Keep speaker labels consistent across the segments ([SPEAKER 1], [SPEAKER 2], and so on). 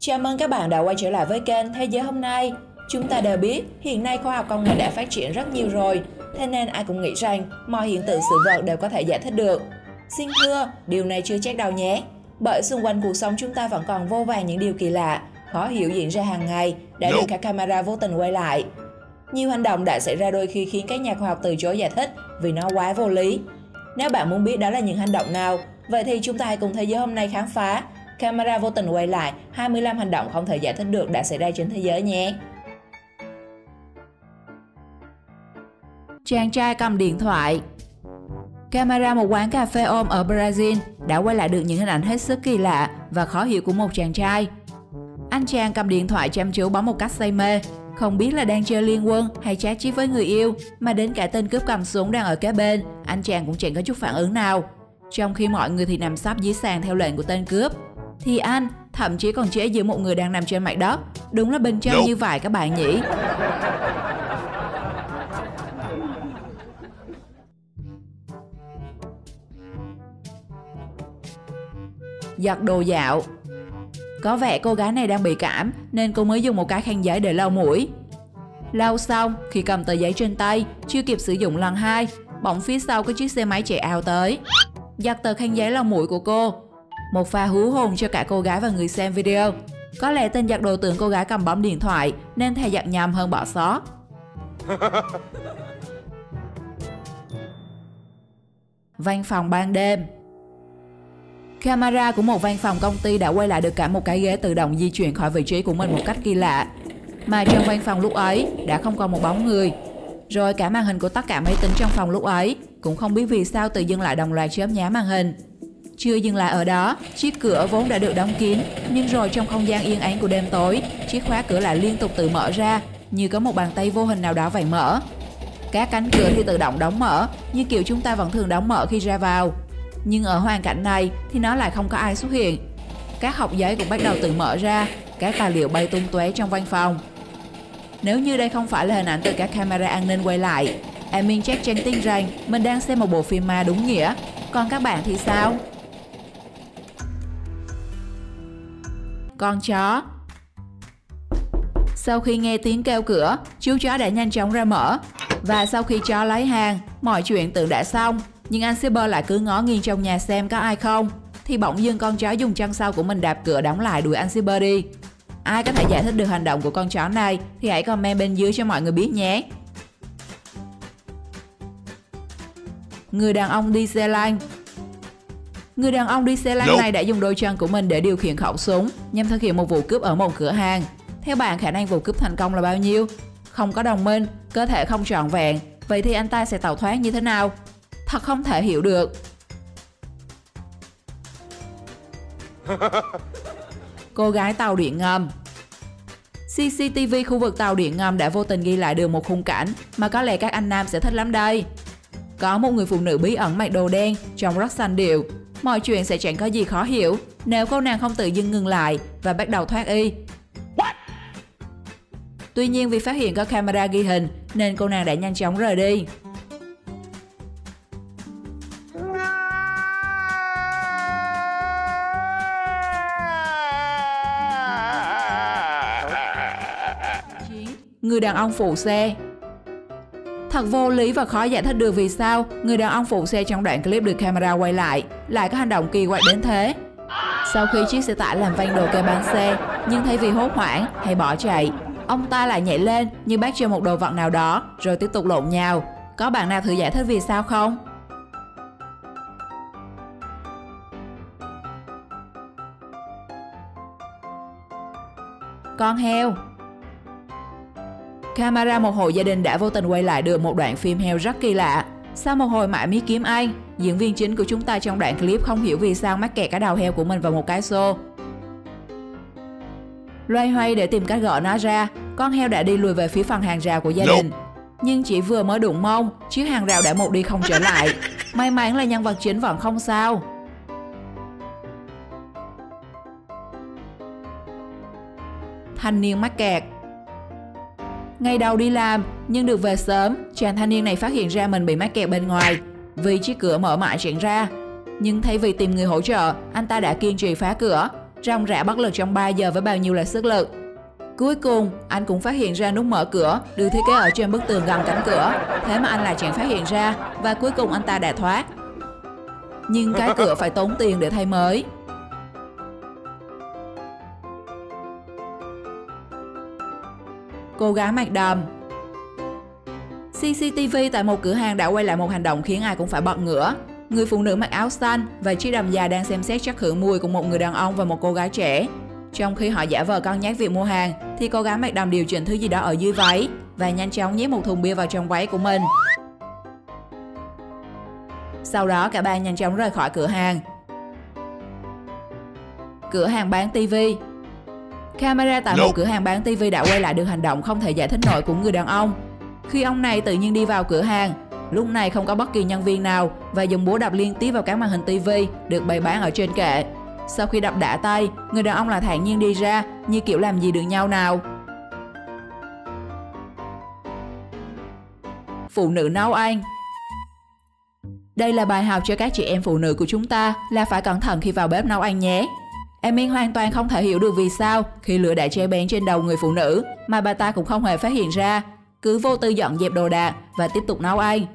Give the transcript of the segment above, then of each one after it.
[SPEAKER 1] Chào mừng các bạn đã quay trở lại với kênh Thế giới hôm nay. Chúng ta đều biết hiện nay khoa học công nghệ đã phát triển rất nhiều rồi, thế nên ai cũng nghĩ rằng mọi hiện tượng sự vật đều có thể giải thích được. Xin thưa, điều này chưa chắc đâu nhé. Bởi xung quanh cuộc sống chúng ta vẫn còn vô vàn những điều kỳ lạ, khó hiểu diễn ra hàng ngày đã được các camera vô tình quay lại. Nhiều hành động đã xảy ra đôi khi khiến các nhà khoa học từ chối giải thích vì nó quá vô lý. Nếu bạn muốn biết đó là những hành động nào, vậy thì chúng ta hãy cùng Thế giới hôm nay khám phá camera vô tình quay lại 25 hành động không thể giải thích được đã xảy ra trên thế giới nhé. Chàng trai cầm điện thoại. Camera một quán cà phê ôm ở Brazil đã quay lại được những hình ảnh hết sức kỳ lạ và khó hiểu của một chàng trai. Anh chàng cầm điện thoại chăm chú bấm một cách say mê, không biết là đang chơi liên quân hay chat chít với người yêu, mà đến cả tên cướp cầm súng đang ở kế bên, anh chàng cũng chẳng có chút phản ứng nào. Trong khi mọi người thì nằm sấp dưới sàn theo lệnh của tên cướp, thì anh thậm chí còn chế giễu một người đang nằm trên mặt đất. Đúng là bình chân như vậy các bạn nhỉ. Giật đồ dạo. Có vẻ cô gái này đang bị cảm nên cô mới dùng một cái khăn giấy để lau mũi. Lau xong, khi cầm tờ giấy trên tay, chưa kịp sử dụng lần hai, bỗng phía sau có chiếc xe máy chạy ào tới, giật tờ khăn giấy lau mũi của cô. Một pha hú hồn cho cả cô gái và người xem video. Có lẽ tên giật đồ tưởng cô gái cầm bấm điện thoại nên thà giật nhầm hơn bỏ sót. Văn phòng ban đêm. Camera của một văn phòng công ty đã quay lại được cả một cái ghế tự động di chuyển khỏi vị trí của mình một cách kỳ lạ. Mà trong văn phòng lúc ấy đã không còn một bóng người. Rồi cả màn hình của tất cả máy tính trong phòng lúc ấy cũng không biết vì sao tự dưng lại đồng loạt chớp nháy màn hình. Chưa dừng lại ở đó, chiếc cửa vốn đã được đóng kín, nhưng rồi trong không gian yên ắng của đêm tối, chiếc khóa cửa lại liên tục tự mở ra, như có một bàn tay vô hình nào đó vặn mở. Các cánh cửa thì tự động đóng mở, như kiểu chúng ta vẫn thường đóng mở khi ra vào. Nhưng ở hoàn cảnh này thì nó lại không có ai xuất hiện. Các hộc giấy cũng bắt đầu tự mở ra, các tài liệu bay tung tóe trong văn phòng. Nếu như đây không phải là hình ảnh từ các camera an ninh quay lại, Amin chắc chắn tin rằng mình đang xem một bộ phim ma đúng nghĩa. Còn các bạn thì sao? Con chó. Sau khi nghe tiếng kêu cửa, chú chó đã nhanh chóng ra mở. Và sau khi chó lấy hàng, mọi chuyện tưởng đã xong, nhưng anh shipper lại cứ ngó nghiêng trong nhà xem có ai không, thì bỗng dưng con chó dùng chân sau của mình đạp cửa đóng lại đuổi anh shipper đi. Ai có thể giải thích được hành động của con chó này thì hãy comment bên dưới cho mọi người biết nhé. Người đàn ông đi xe lăn. Người đàn ông đi xe lăn này đã dùng đôi chân của mình để điều khiển khẩu súng nhằm thực hiện một vụ cướp ở một cửa hàng. Theo bạn, khả năng vụ cướp thành công là bao nhiêu? Không có đồng minh, cơ thể không trọn vẹn, vậy thì anh ta sẽ tẩu thoát như thế nào? Thật không thể hiểu được. Cô gái tàu điện ngầm. CCTV khu vực tàu điện ngầm đã vô tình ghi lại được một khung cảnh mà có lẽ các anh nam sẽ thích lắm đây. Có một người phụ nữ bí ẩn mặc đồ đen, trông rất xanh điệu. Mọi chuyện sẽ chẳng có gì khó hiểu nếu cô nàng không tự dưng ngừng lại và bắt đầu thoát y. Tuy nhiên vì phát hiện có camera ghi hình nên cô nàng đã nhanh chóng rời đi. Người đàn ông phụ xe. Thật vô lý và khó giải thích được vì sao người đàn ông phụ xe trong đoạn clip được camera quay lại có hành động kỳ quặc đến thế. Sau khi chiếc xe tải làm văng đồ cây bán xe, nhưng thay vì hốt hoảng hay bỏ chạy, ông ta lại nhảy lên như bắt cho một đồ vật nào đó rồi tiếp tục lộn nhào. Có bạn nào thử giải thích vì sao không? Con heo. Camera một hộ gia đình đã vô tình quay lại được một đoạn phim heo rất kỳ lạ. Sau một hồi mải miết kiếm anh, diễn viên chính của chúng ta trong đoạn clip không hiểu vì sao mắc kẹt cái đầu heo của mình vào một cái xô. Loay hoay để tìm cách gỡ nó ra, con heo đã đi lùi về phía phần hàng rào của gia đình. Nhưng chỉ vừa mới đụng mông, chiếc hàng rào đã một đi không trở lại. May mắn là nhân vật chính vẫn không sao. Thanh niên mắc kẹt. Ngày đầu đi làm, nhưng được về sớm, chàng thanh niên này phát hiện ra mình bị mắc kẹt bên ngoài vì chiếc cửa mở mãi chẳng ra. Nhưng thay vì tìm người hỗ trợ, anh ta đã kiên trì phá cửa. ròng rã bất lực trong 3 giờ với bao nhiêu là sức lực. Cuối cùng, anh cũng phát hiện ra nút mở cửa được thiết kế ở trên bức tường gần cánh cửa, thế mà anh lại chẳng phát hiện ra và cuối cùng anh ta đã thoát. Nhưng cái cửa phải tốn tiền để thay mới. Cô gái mặc đầm. CCTV tại một cửa hàng đã quay lại một hành động khiến ai cũng phải bật ngửa. Người phụ nữ mặc áo xanh và chiếc đầm dài đang xem xét chất khử mùi của một người đàn ông và một cô gái trẻ. Trong khi họ giả vờ cân nhắc việc mua hàng, thì cô gái mặc đầm điều chỉnh thứ gì đó ở dưới váy và nhanh chóng nhét một thùng bia vào trong váy của mình. Sau đó cả ba nhanh chóng rời khỏi cửa hàng. Cửa hàng bán TV. Camera tại một cửa hàng bán TV đã quay lại được hành động không thể giải thích nổi của người đàn ông. Khi ông này tự nhiên đi vào cửa hàng, lúc này không có bất kỳ nhân viên nào và dùng búa đập liên tiếp vào các màn hình TV được bày bán ở trên kệ. Sau khi đập đã tay, người đàn ông lại thản nhiên đi ra như kiểu làm gì được nhau nào. Phụ nữ nấu ăn. Đây là bài học cho các chị em phụ nữ của chúng ta là phải cẩn thận khi vào bếp nấu ăn nhé. Em Minh hoàn toàn không thể hiểu được vì sao khi lửa đã cháy bén trên đầu người phụ nữ mà bà ta cũng không hề phát hiện ra, cứ vô tư dọn dẹp đồ đạc và tiếp tục nấu ăn.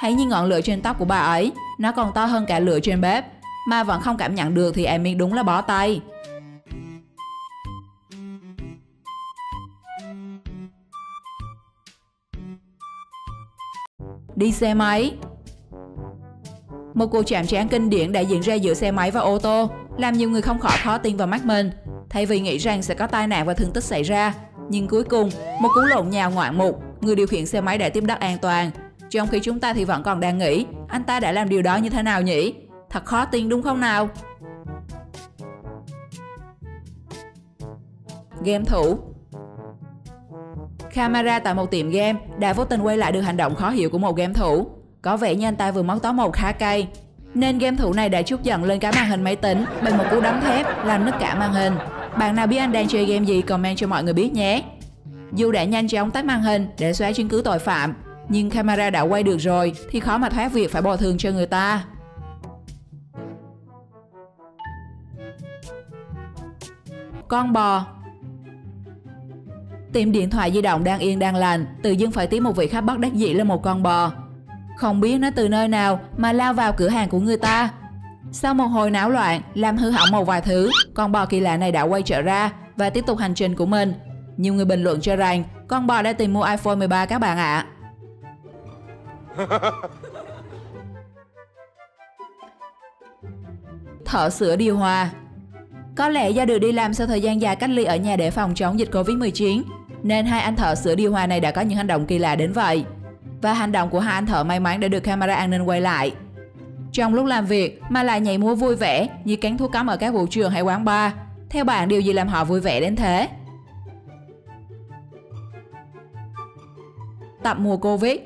[SPEAKER 1] Hãy nhìn ngọn lửa trên tóc của bà ấy, nó còn to hơn cả lửa trên bếp, mà vẫn không cảm nhận được thì em Minh đúng là bó tay. Đi xe máy. Một cuộc chạm trán kinh điển đã diễn ra giữa xe máy và ô tô, làm nhiều người không khỏi khó tin vào mắt mình. Thay vì nghĩ rằng sẽ có tai nạn và thương tích xảy ra, nhưng cuối cùng, một cú lộn nhào ngoạn mục, người điều khiển xe máy đã tiếp đất an toàn. Trong khi chúng ta thì vẫn còn đang nghĩ, anh ta đã làm điều đó như thế nào nhỉ? Thật khó tin đúng không nào? Game thủ. Camera tại một tiệm game đã vô tình quay lại được hành động khó hiểu của một game thủ. Có vẻ như anh ta vừa móc tóc một khá cay, nên game thủ này đã trút giận lên cả màn hình máy tính bằng một cú đấm thép làm nứt cả màn hình. Bạn nào biết anh đang chơi game gì comment cho mọi người biết nhé. Dù đã nhanh chóng tắt màn hình để xóa chứng cứ tội phạm, nhưng camera đã quay được rồi thì khó mà thoát việc phải bồi thường cho người ta. Con bò. Tiệm điện thoại di động đang yên đang lành, tự dưng phải tiếp một vị khách bất đắc dĩ là một con bò. Không biết nó từ nơi nào mà lao vào cửa hàng của người ta. Sau một hồi náo loạn, làm hư hỏng một vài thứ, con bò kỳ lạ này đã quay trở ra và tiếp tục hành trình của mình. Nhiều người bình luận cho rằng con bò đã tìm mua iPhone 13 các bạn ạ. Thợ sửa điều hòa. Có lẽ do được đi làm sau thời gian dài cách ly ở nhà để phòng chống dịch Covid-19, nên hai anh thợ sửa điều hòa này đã có những hành động kỳ lạ đến vậy. Và hành động của hai anh thợ may mắn đã được camera an ninh quay lại. Trong lúc làm việc mà lại nhảy múa vui vẻ như cán thuốc cấm ở các vũ trường hay quán bar. Theo bạn điều gì làm họ vui vẻ đến thế? Tập mùa Covid.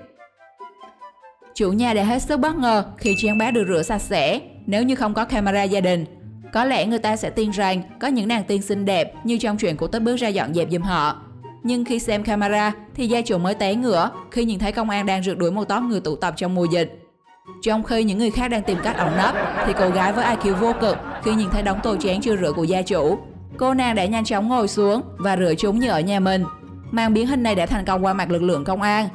[SPEAKER 1] Chủ nhà đã hết sức bất ngờ khi chén bát được rửa sạch sẽ. Nếu như không có camera gia đình, có lẽ người ta sẽ tin rằng có những nàng tiên xinh đẹp như trong truyện cổ tích bước ra dọn dẹp giùm họ. Nhưng khi xem camera thì gia chủ mới té ngửa khi nhìn thấy công an đang rượt đuổi một tốp người tụ tập trong mùa dịch. Trong khi những người khác đang tìm cách ẩn nấp thì cô gái với IQ vô cực khi nhìn thấy đống tô chén chưa rửa của gia chủ, cô nàng đã nhanh chóng ngồi xuống và rửa chúng như ở nhà mình. Màn biến hình này đã thành công qua mặt lực lượng công an.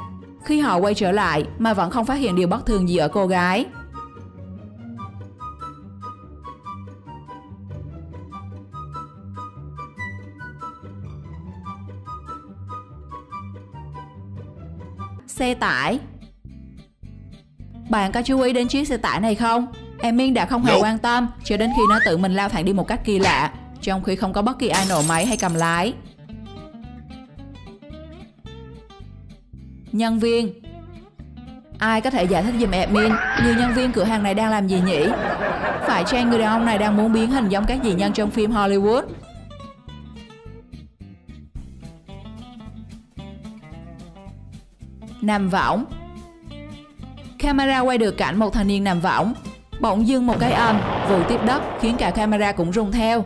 [SPEAKER 1] Khi họ quay trở lại mà vẫn không phát hiện điều bất thường gì ở cô gái. Xe tải. Bạn có chú ý đến chiếc xe tải này không? Em Minh đã không hề quan tâm cho đến khi nó tự mình lao thẳng đi một cách kỳ lạ, trong khi không có bất kỳ ai nổ máy hay cầm lái. Nhân viên. Ai có thể giải thích giùm admin người nhân viên cửa hàng này đang làm gì nhỉ? Phải chăng người đàn ông này đang muốn biến hình giống các dị nhân trong phim Hollywood? Nằm võng. Camera quay được cảnh một thanh niên nằm võng. Bỗng dưng một cái âm vụ tiếp đất khiến cả camera cũng rung theo.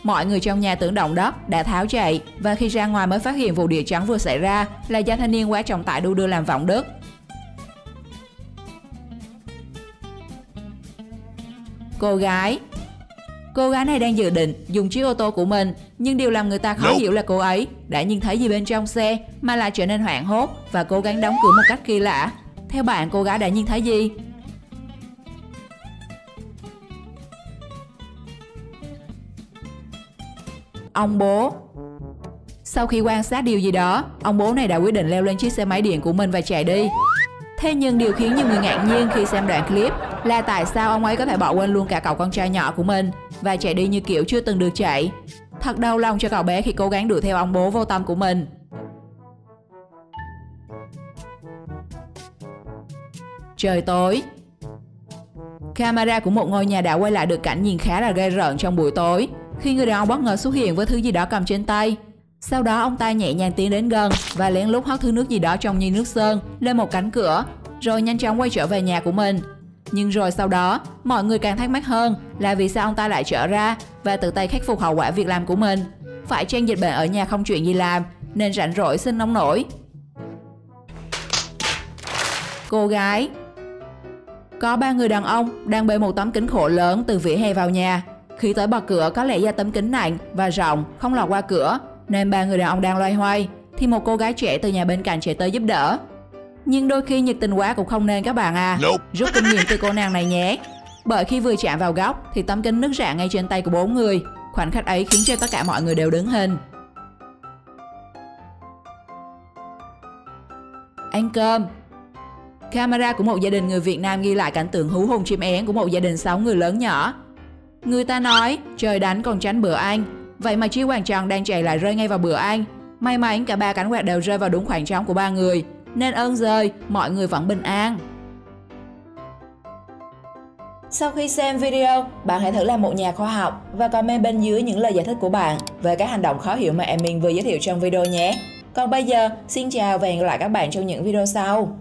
[SPEAKER 1] Mọi người trong nhà tưởng động đất đã tháo chạy và khi ra ngoài mới phát hiện vụ địa chấn vừa xảy ra là do thanh niên quá trọng tải đu đưa làm võng đứt. Cô gái. Cô gái này đang dự định dùng chiếc ô tô của mình, nhưng điều làm người ta khó hiểu là cô ấy đã nhìn thấy gì bên trong xe mà lại trở nên hoảng hốt và cố gắng đóng cửa một cách kỳ lạ. Theo bạn, cô gái đã nhìn thấy gì? Ông bố. Sau khi quan sát điều gì đó, ông bố này đã quyết định leo lên chiếc xe máy điện của mình và chạy đi. Thế nhưng điều khiến nhiều người ngạc nhiên khi xem đoạn clip là tại sao ông ấy có thể bỏ quên luôn cả cậu con trai nhỏ của mình và chạy đi như kiểu chưa từng được chạy. Thật đau lòng cho cậu bé khi cố gắng đuổi theo ông bố vô tâm của mình. Trời tối. Camera của một ngôi nhà đã quay lại được cảnh nhìn khá là ghê rợn trong buổi tối, khi người đàn ông bất ngờ xuất hiện với thứ gì đó cầm trên tay. Sau đó ông ta nhẹ nhàng tiến đến gần và lén lút hất thứ nước gì đó trông như nước sơn lên một cánh cửa, rồi nhanh chóng quay trở về nhà của mình. Nhưng rồi sau đó, mọi người càng thắc mắc hơn là vì sao ông ta lại trở ra và tự tay khắc phục hậu quả việc làm của mình. Phải chăng dịch bệnh ở nhà không chuyện gì làm nên rảnh rỗi sinh nông nổi. Cô gái. Có 3 người đàn ông đang bê một tấm kính khổ lớn từ vỉa hè vào nhà. Khi tới bật cửa, có lẽ do tấm kính nặng và rộng không lọt qua cửa nên 3 người đàn ông đang loay hoay thì một cô gái trẻ từ nhà bên cạnh chạy tới giúp đỡ. Nhưng đôi khi nhiệt tình quá cũng không nên các bạn à. Rút kinh nghiệm từ cô nàng này nhé. Bởi khi vừa chạm vào góc thì tấm kính nứt rạn ngay trên tay của 4 người. Khoảnh khắc ấy khiến cho tất cả mọi người đều đứng hình. Ăn cơm. Camera của một gia đình người Việt Nam ghi lại cảnh tượng hú hồn chim én của một gia đình 6 người lớn nhỏ. Người ta nói trời đánh còn tránh bữa ăn, vậy mà chiếc quạt tròn đang chạy lại rơi ngay vào bữa ăn. May mắn cả 3 cánh quạt đều rơi vào đúng khoảng trống của 3 người, nên ơn rơi mọi người vẫn bình an. Sau khi xem video, bạn hãy thử làm một nhà khoa học và comment bên dưới những lời giải thích của bạn về các hành động khó hiểu mà Emin vừa giới thiệu trong video nhé. Còn bây giờ, xin chào và hẹn gặp lại các bạn trong những video sau.